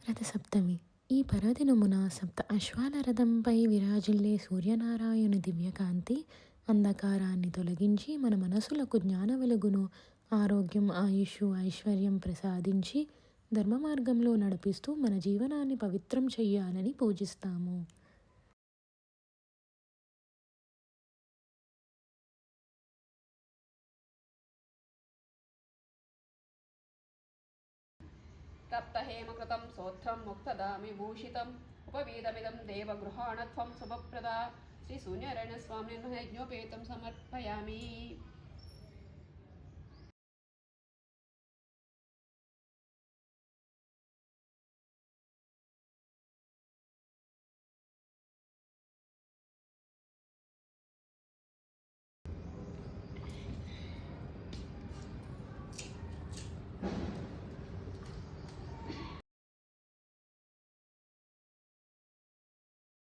రథసప్తమి. ఈ పర్వదినమున సప్త అశ్వాల రథంపై విరాజిల్లే సూర్యనారాయణుని దివ్యకాంతి అంధకారాన్ని తొలగించి మన మనసులకు జ్ఞాన వెలుగును, ఆరోగ్యం, ఆయుష్, ఐశ్వర్యం ప్రసాదించి ధర్మ మార్గంలో నడిపిస్తూ మన జీవనాన్ని పవిత్రం చెయ్యాలని పూజిస్తాము. तप्तहेमकृतं सोत्थं मुक्तदामिभूषितम् उपवीतमिदं देवगृहाणत्वं शुभप्रदा श्रीशून्यरण्यस्वामिन् यज्ञोपेतं समर्पयामि।